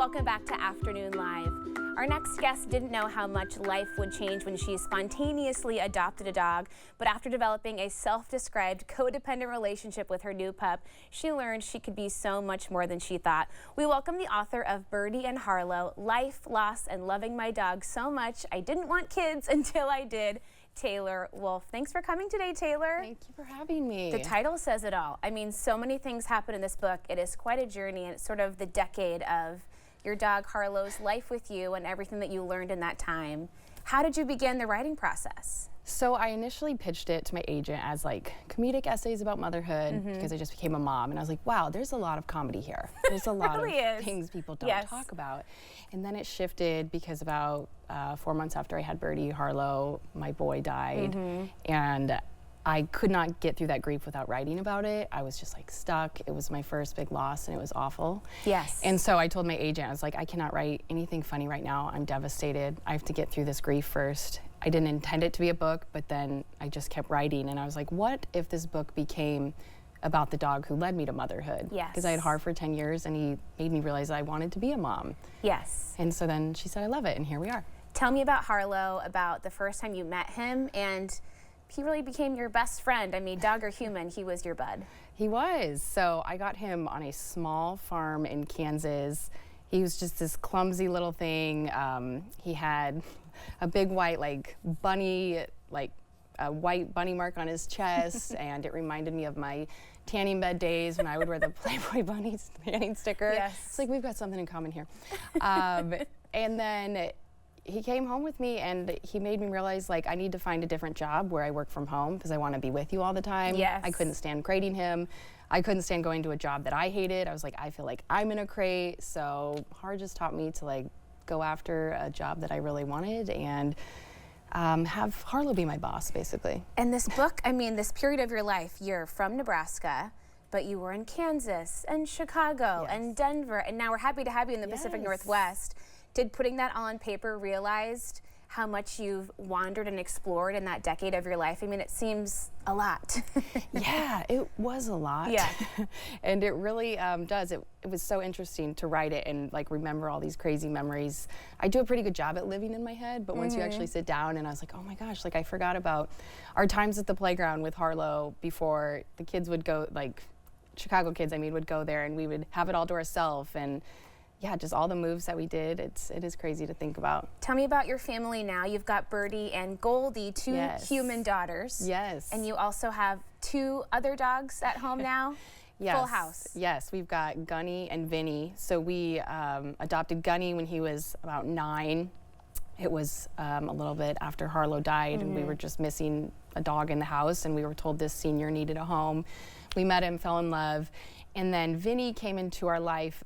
Welcome back to Afternoon Live. Our next guest didn't know how much life would change when she spontaneously adopted a dog, but after developing a self-described codependent relationship with her new pup, she learned she could be so much more than she thought. We welcome the author of Birdie and Harlow, Life, Loss, and Loving My Dog So Much I Didn't Want Kids Until I Did, Taylor Wolfe. Thanks for coming today, Taylor. Thank you for having me. The title says it all. I mean, so many things happen in this book. It is quite a journey, and it's sort of the decade of your dog Harlow's life with you and everything that you learned in that time. How did you begin the writing process? So I initially pitched it to my agent as like comedic essays about motherhood because I just became a mom, and I was like, wow, there's a lot of comedy here. There's a lot of things people don't talk about. And then it shifted because about 4 months after I had Birdie, Harlow, my boy died, and I could not get through that grief without writing about it. I was just like stuck. It was my first big loss and it was awful. Yes. And so I told my agent, I was like, I cannot write anything funny right now. I'm devastated. I have to get through this grief first. I didn't intend it to be a book, but then I just kept writing, and I was like, what if this book became about the dog who led me to motherhood? Yes. Because I had Har for 10 years and he made me realize I wanted to be a mom. Yes. And so then she said, I love it, and here we are. Tell me about Harlow, about the first time you met him, and he really became your best friend. I mean, dog or human, he was your bud. He was. So I got him on a small farm in Kansas. He was just this clumsy little thing. He had a big white bunny, a white bunny mark on his chest, and it reminded me of my tanning bed days when I would wear the Playboy bunny tanning sticker. Yes. It's like we've got something in common here. And then he came home with me, and he made me realize, like, I need to find a different job where I work from home because I want to be with you all the time. Yes. I couldn't stand crating him. I couldn't stand going to a job that I hated. I was like, I feel like I'm in a crate. So Har just taught me to like go after a job that I really wanted and have Harlow be my boss, basically. And this book, I mean, this period of your life, you're from Nebraska, but you were in Kansas and Chicago and Denver, and now we're happy to have you in the Pacific Northwest. Did putting that all on paper realized how much you've wandered and explored in that decade of your life? I mean, it seems a lot. Yeah, it was a lot. Yeah. And it really does. It was so interesting to write it and like remember all these crazy memories. I do a pretty good job at living in my head, but once you actually sit down, and I was like, oh my gosh, like I forgot about our times at the playground with Harlow before the kids would go, like Chicago kids, I mean, would go there and we would have it all to ourselves. And yeah, just all the moves that we did. It is crazy to think about. Tell me about your family now. You've got Birdie and Goldie, two human daughters. Yes. And you also have 2 other dogs at home now? Yes. Full house. Yes, we've got Gunny and Vinny. So we adopted Gunny when he was about 9. It was a little bit after Harlow died, and we were just missing a dog in the house, and we were told this senior needed a home. We met him, fell in love, and then Vinny came into our life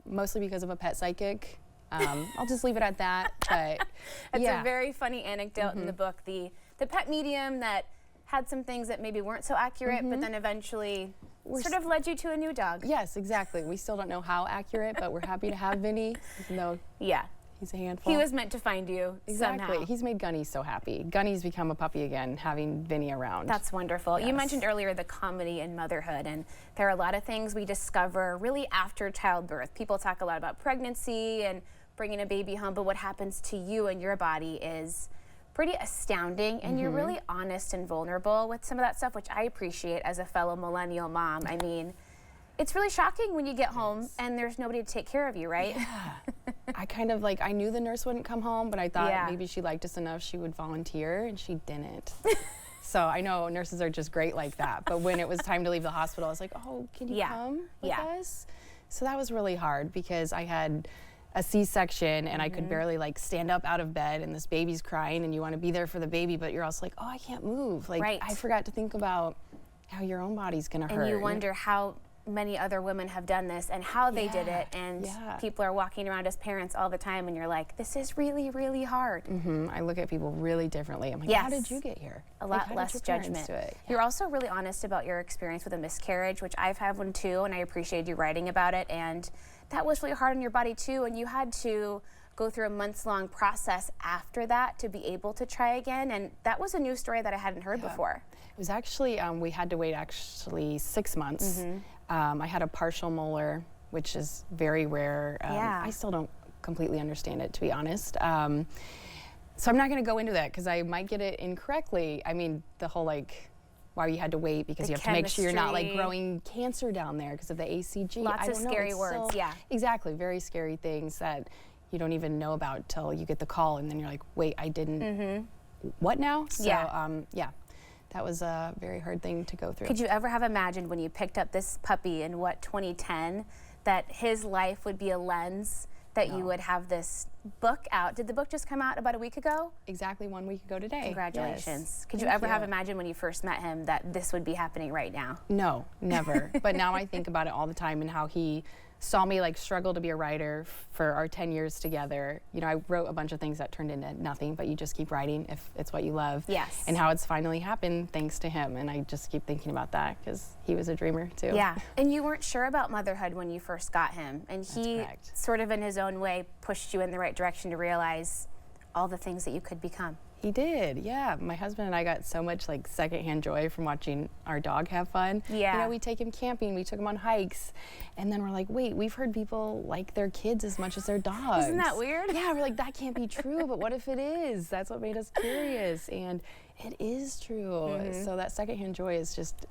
mostly because of a pet psychic. I'll just leave it at that. But it's a very funny anecdote in the book. The pet medium that had some things that maybe weren't so accurate, but then eventually sort of led you to a new dog. Yes, exactly. We still don't know how accurate, but we're happy to have Vinny, even though he's a handful. He was meant to find you somehow. He's made Gunny so happy. Gunny's become a puppy again, having Vinny around. That's wonderful. Yes. You mentioned earlier the comedy in motherhood, and there are a lot of things we discover really after childbirth. People talk a lot about pregnancy and bringing a baby home, but what happens to you and your body is pretty astounding, and you're really honest and vulnerable with some of that stuff, which I appreciate as a fellow millennial mom. I mean, it's really shocking when you get home and there's nobody to take care of you, right? Yeah. I kind of I knew the nurse wouldn't come home, but I thought maybe she liked us enough she would volunteer, and she didn't. So I know nurses are just great like that, but when it was time to leave the hospital, I was like, oh, can you come with us? So that was really hard because I had a C-section and I could barely stand up out of bed, and this baby's crying and you want to be there for the baby, but you're also like, oh, I can't move. I forgot to think about how your own body's gonna hurt. And you wonder how many other women have done this and how they did it, and people are walking around as parents all the time, and you're like, this is really, really hard. I look at people really differently. I'm like, how did you get here? A lot less judgment. You're also really honest about your experience with a miscarriage, which I've had one too, and I appreciated you writing about it, and that was really hard on your body too, and you had to go through a months-long process after that to be able to try again, and that was a new story that I hadn't heard before. It was actually, we had to wait 6 months. I had a partial molar which is very rare. I still don't completely understand it, to be honest. So I'm not going to go into that because I might get it incorrectly. I mean, the whole like, why you had to wait because you have to make sure you're not like growing cancer down there because of the ACG. Lots of scary words, yeah. Exactly, very scary things that you don't even know about till you get the call and then you're like, wait, I didn't, what now? So, yeah, that was a very hard thing to go through. Could you ever have imagined when you picked up this puppy in 2010 that his life would be a lens, that you would have this book out? Did the book just come out about a week ago? Exactly 1 week ago today. Congratulations. Yes. Could you ever have imagined when you first met him that this would be happening right now? No, never. But now I think about it all the time and how he saw me like struggle to be a writer for our 10 years together. You know, I wrote a bunch of things that turned into nothing, but you just keep writing if it's what you love. Yes. And how it's finally happened thanks to him. And I just keep thinking about that because he was a dreamer too. Yeah. And you weren't sure about motherhood when you first got him. And he sort of in his own way pushed you in the right direction to realize all the things that you could become. He did, yeah. My husband and I got so much like secondhand joy from watching our dog have fun. Yeah. You know, we take him camping, we took him on hikes, and then we're like, wait, we've heard people like their kids as much as their dogs. Isn't that weird? Yeah, we're like, that can't be true, but what if it is? That's what made us curious, and it is true. So that secondhand joy is just,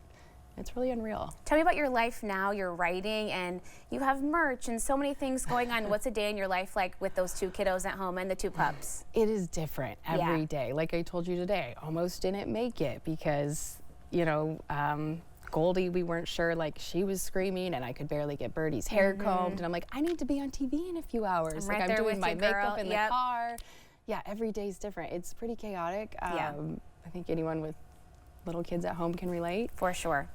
it's really unreal. Tell me about your life now. You're writing and you have merch and so many things going on. What's a day in your life like with those 2 kiddos at home and the 2 pups? It is different every day. Like I told you today, almost didn't make it because, you know, Goldie, we weren't sure, like she was screaming and I could barely get Birdie's hair combed. And I'm like, I need to be on TV in a few hours. I'm like I'm doing my makeup in the car. Yeah, every day's different. It's pretty chaotic. I think anyone with little kids at home can relate. For sure.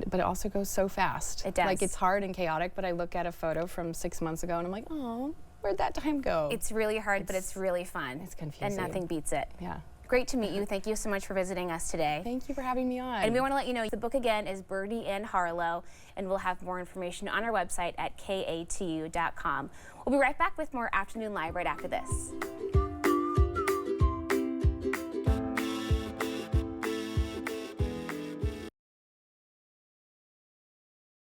But it also goes so fast. It does. Like it's hard and chaotic, but I look at a photo from 6 months ago and I'm like, oh, where'd that time go? It's really hard, but it's really fun. It's confusing. And nothing beats it. Yeah. Great to meet you. Thank you so much for visiting us today. Thank you for having me on. And we want to let you know the book again is Birdie and Harlow, and we'll have more information on our website at katu.com. We'll be right back with more Afternoon Live right after this.